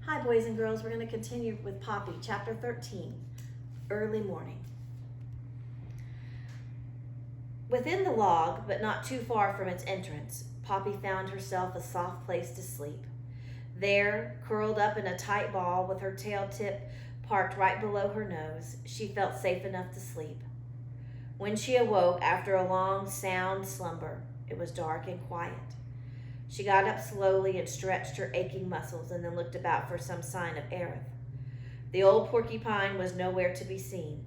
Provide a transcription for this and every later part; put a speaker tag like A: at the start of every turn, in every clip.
A: Hi, boys and girls. We're going to continue with Poppy, chapter 13, Early Morning. Within the log, but not too far from its entrance, Poppy found herself a soft place to sleep. There, curled up in a tight ball with her tail tip parked right below her nose, she felt safe enough to sleep. When she awoke after a long, sound slumber, it was dark and quiet. She got up slowly and stretched her aching muscles and then looked about for some sign of Aerith. The old porcupine was nowhere to be seen.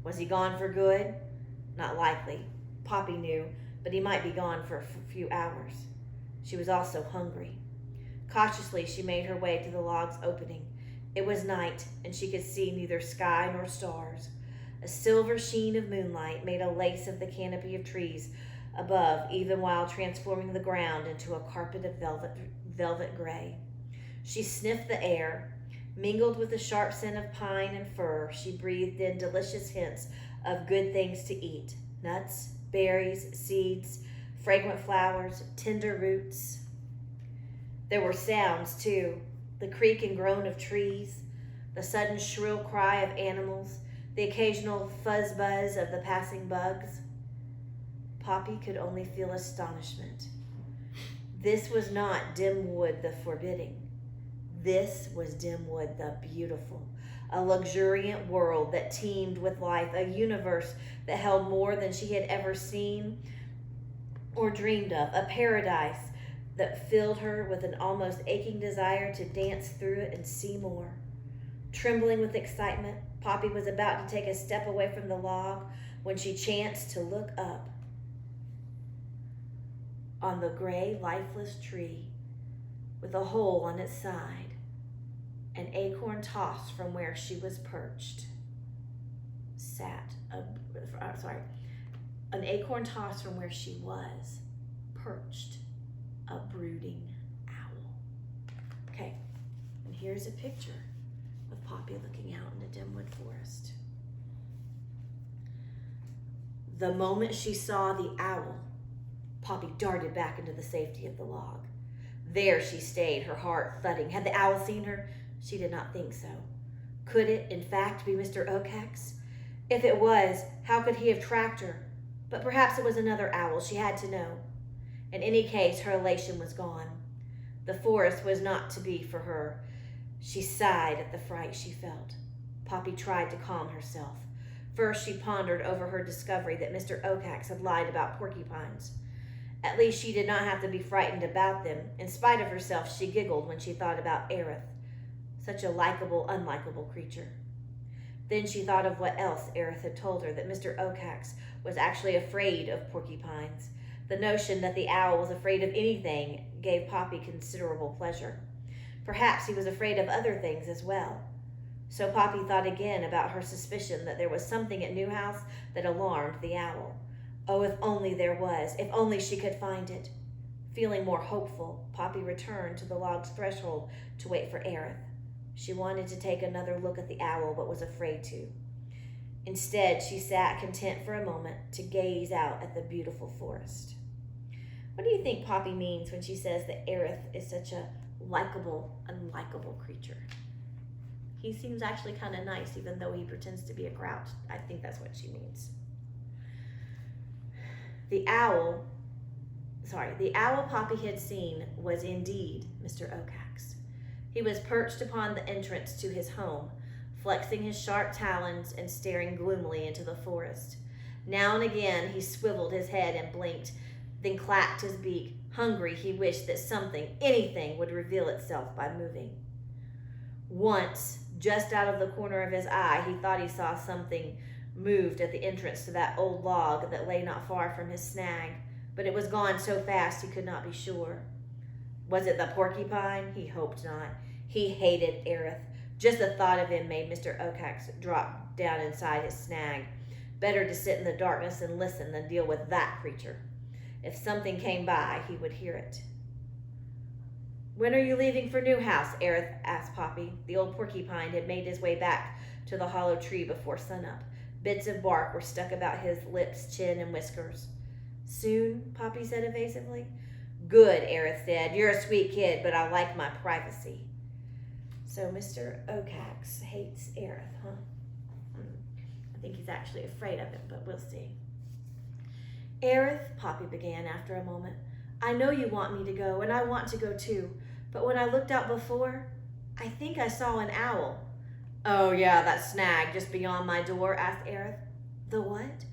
A: Was he gone for good? Not likely. Poppy knew, but he might be gone for a few hours. She was also hungry. Cautiously, she made her way to the log's opening. It was night, and she could see neither sky nor stars. A silver sheen of moonlight made a lace of the canopy of trees above, even while transforming the ground into a carpet of velvet gray. She sniffed the air. Mingled with the sharp scent of pine and fir, she breathed in delicious hints of good things to eat: nuts, berries, seeds, fragrant flowers, tender roots. There were sounds, too: the creak and groan of trees, the sudden shrill cry of animals, the occasional fuzz-buzz of the passing bugs. Poppy could only feel astonishment. This was not Dimwood the forbidding. This was Dimwood the beautiful, a luxuriant world that teemed with life, a universe that held more than she had ever seen or dreamed of, a paradise that filled her with an almost aching desire to dance through it and see more. Trembling with excitement, Poppy was about to take a step away from the log when she chanced to look up. On the gray, lifeless tree, with a hole on its side, an acorn tossed from where she was perched, an acorn tossed from where she was perched, a brooding owl. Okay, and here's a picture of Poppy looking out in the Dimwood forest. The moment she saw the owl, Poppy darted back into the safety of the log. There she stayed, her heart thudding. Had the owl seen her? She did not think so. Could it, in fact, be Mr. Ocax? If it was, how could he have tracked her? But perhaps it was another owl. She had to know. In any case, her elation was gone. The forest was not to be for her. She sighed at the fright she felt. Poppy tried to calm herself. First, she pondered over her discovery that Mr. Ocax had lied about porcupines. At least she did not have to be frightened about them. In spite of herself, she giggled when she thought about Aerith, such a likable, unlikable creature. Then she thought of what else Aerith had told her, that Mr. Ocax was actually afraid of porcupines. The notion that the owl was afraid of anything gave Poppy considerable pleasure. Perhaps he was afraid of other things as well. So Poppy thought again about her suspicion that there was something at Newhouse that alarmed the owl. Oh, if only there was, if only she could find it. Feeling more hopeful, Poppy returned to the log's threshold to wait for Aerith. She wanted to take another look at the owl, but was afraid to. Instead, she sat content for a moment to gaze out at the beautiful forest. What do you think Poppy means when she says that Aerith is such a likable, unlikable creature? He seems actually kind of nice, even though he pretends to be a grouch. I think that's what she means. The owl Poppy had seen was indeed Mr. Ocax. He was perched upon the entrance to his home, flexing his sharp talons and staring gloomily into the forest. Now and again he swiveled his head and blinked, then clacked his beak. Hungry, he wished that something, anything, would reveal itself by moving. Once, just out of the corner of his eye, he thought he saw something moved at the entrance to that old log that lay not far from his snag, but it was gone so fast he could not be sure. Was it the porcupine? He hoped not. He hated Aerith. Just the thought of him made Mr. Ocax drop down inside his snag. Better to sit in the darkness and listen than deal with that creature. If something came by, he would hear it. When are you leaving for Newhouse? Aerith asked Poppy. The old porcupine had made his way back to the hollow tree before sunup. Bits of bark were stuck about his lips, chin, and whiskers. Soon, Poppy said evasively. Good, Aerith said. You're a sweet kid, but I like my privacy. So Mr. Ocax hates Aerith, huh? I think he's actually afraid of him, but we'll see. Aerith, Poppy began after a moment, I know you want me to go, and I want to go too. But when I looked out before, I think I saw an owl. Oh yeah, that snag just beyond my door, asked Aerith. The what?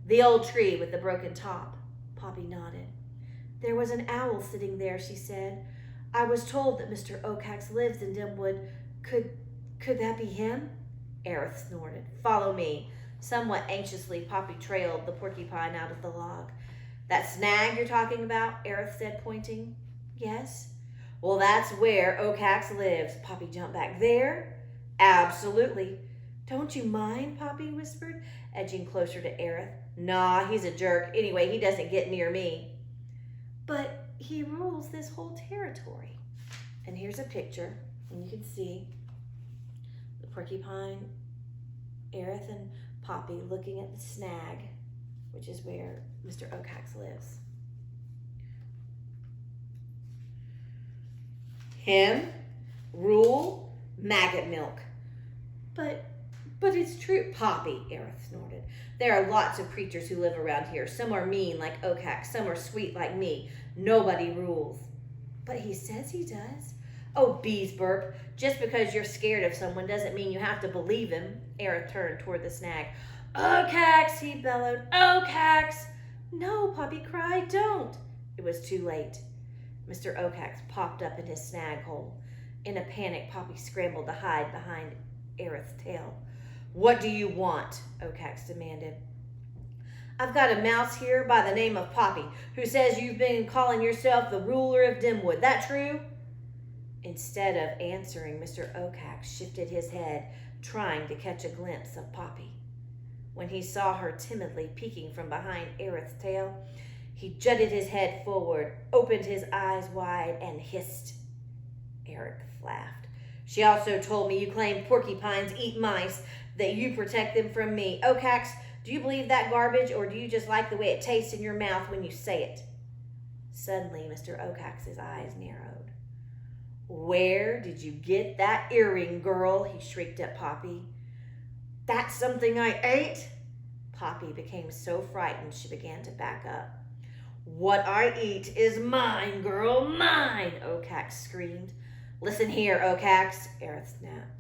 A: The old tree with the broken top. Poppy nodded. There was an owl sitting there, she said. I was told that Mr. Ocax lives in Dimwood. Could that be him? Aerith snorted. Follow me. Somewhat anxiously, Poppy trailed the porcupine out of the log. That snag you're talking about? Aerith said, pointing. Yes. Well, that's where Ocax lives. Poppy jumped back. There? Absolutely. Don't you mind? Poppy whispered, edging closer to Aerith. Nah, he's a jerk. Anyway, he doesn't get near me. But he rules this whole territory. And here's a picture, and you can see the porcupine, Aerith, and Poppy looking at the snag, which is where Mr. Ocax lives. Him? Rule? Maggot milk. But it's true. Poppy, Aerith snorted. There are lots of creatures who live around here. Some are mean like Ocax, some are sweet like me. Nobody rules. But he says he does. Oh, bees burp. Just because you're scared of someone doesn't mean you have to believe him. Aerith turned toward the snag. Ocax, he bellowed. Ocax! No, Poppy cried, don't. It was too late. Mr. Ocax popped up in his snag hole. In a panic, Poppy scrambled to hide behind Aerith's tail. What do you want? Ocax demanded. I've got a mouse here by the name of Poppy who says you've been calling yourself the ruler of Dimwood. That true? Instead of answering, Mr. Ocax shifted his head, trying to catch a glimpse of Poppy. When he saw her timidly peeking from behind Aerith's tail, he jutted his head forward, opened his eyes wide, and hissed. Aerith laughed. She also told me you claim porcupines eat mice, that you protect them from me. Ocax, do you believe that garbage, or do you just like the way it tastes in your mouth when you say it? Suddenly, Mr. Ocax's eyes narrowed. Where did you get that earring, girl? He shrieked at Poppy. That's something I ate? Poppy became so frightened she began to back up. What I eat is mine, girl, mine, Ocax screamed. Listen here, Ocax, Aerith snapped.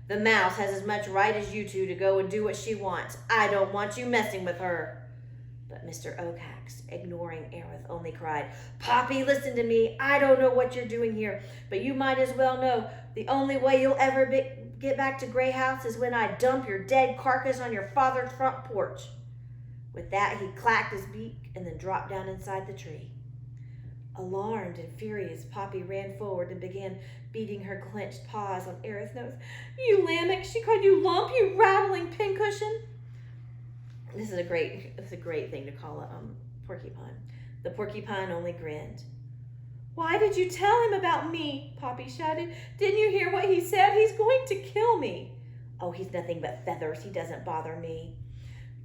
A: The mouse has as much right as you two to go and do what she wants. I don't want you messing with her. But Mr. Ocax, ignoring Aerith, only cried, Poppy, listen to me. I don't know what you're doing here, but you might as well know the only way you'll ever get back to Grey House is when I dump your dead carcass on your father's front porch. With that, he clacked his beak and then dropped down inside the tree. Alarmed and furious, Poppy ran forward and began beating her clenched paws on Aerith's nose. You lammock, she called you lump, you rattling pincushion. This is a great thing to call a porcupine. The porcupine only grinned. Why did you tell him about me? Poppy shouted. Didn't you hear what he said? He's going to kill me. Oh, he's nothing but feathers. He doesn't bother me.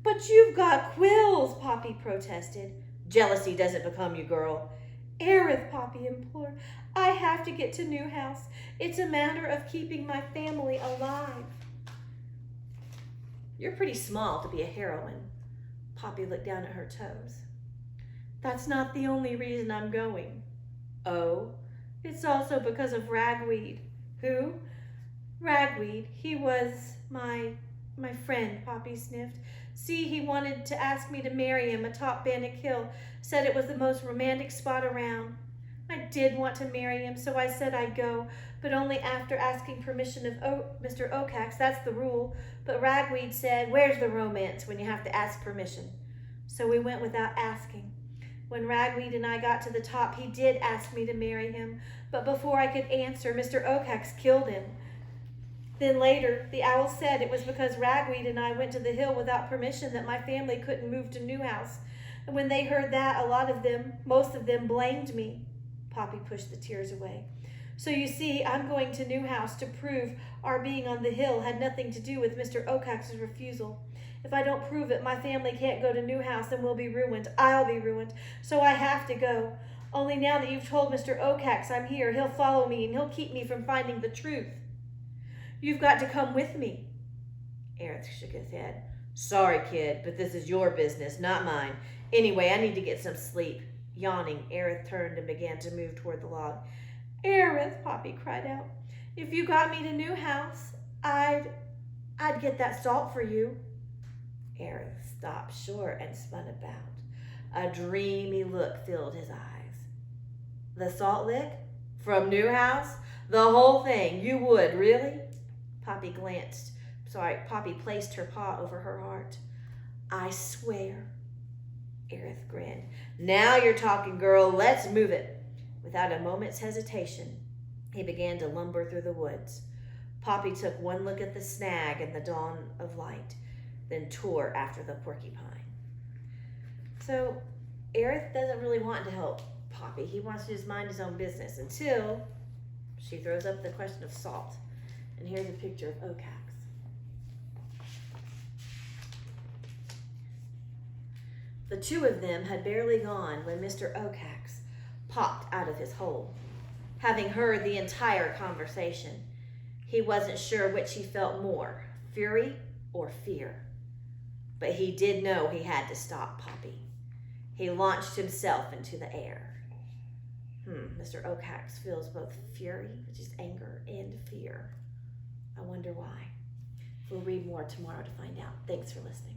A: But you've got quills, Poppy protested. Jealousy doesn't become you, girl. Aerith, Poppy implored, I have to get to New House. It's a matter of keeping my family alive. You're pretty small to be a heroine. Poppy looked down at her toes. That's not the only reason I'm going. Oh, it's also because of Ragweed. Who? Ragweed. He was my friend, Poppy sniffed. See, he wanted to ask me to marry him atop Bannock Hill. Said it was the most romantic spot around. I did want to marry him, so I said I'd go, but only after asking permission of Mr. Ocax. That's the rule. But Ragweed said, where's the romance when you have to ask permission? So we went without asking. When Ragweed and I got to the top, he did ask me to marry him, but before I could answer, Mr. Ocax killed him. Then later, the owl said it was because Ragweed and I went to the hill without permission that my family couldn't move to New House. And when they heard that, most of them blamed me. Poppy pushed the tears away. So you see, I'm going to New House to prove our being on the hill had nothing to do with Mr. Ocax's refusal. If I don't prove it, my family can't go to New House and we'll be ruined. I'll be ruined. So I have to go. Only now that you've told Mr. Ocax I'm here, he'll follow me and he'll keep me from finding the truth. You've got to come with me. Aerith shook his head. Sorry, kid, but this is your business, not mine. Anyway, I need to get some sleep. Yawning, Aerith turned and began to move toward the log. Aerith, Poppy cried out, if you got me a new house, I'd get that salt for you. Aerith stopped short and spun about. A dreamy look filled his eyes. The salt lick? From Newhouse? The whole thing? You would, really? Poppy placed her paw over her heart. I swear. Aerith grinned. Now you're talking, girl. Let's move it. Without a moment's hesitation, he began to lumber through the woods. Poppy took one look at the snag in the dawn of light, then tore after the porcupine. So, Aerith doesn't really want to help Poppy. He wants to just mind his own business until she throws up the question of salt. And here's a picture of Ocax. The two of them had barely gone when Mr. Ocax popped out of his hole. Having heard the entire conversation, he wasn't sure which he felt more, fury or fear. But he did know he had to stop Poppy. He launched himself into the air. Mr. Ocax feels both fury, which is anger, and fear. I wonder why. We'll read more tomorrow to find out. Thanks for listening.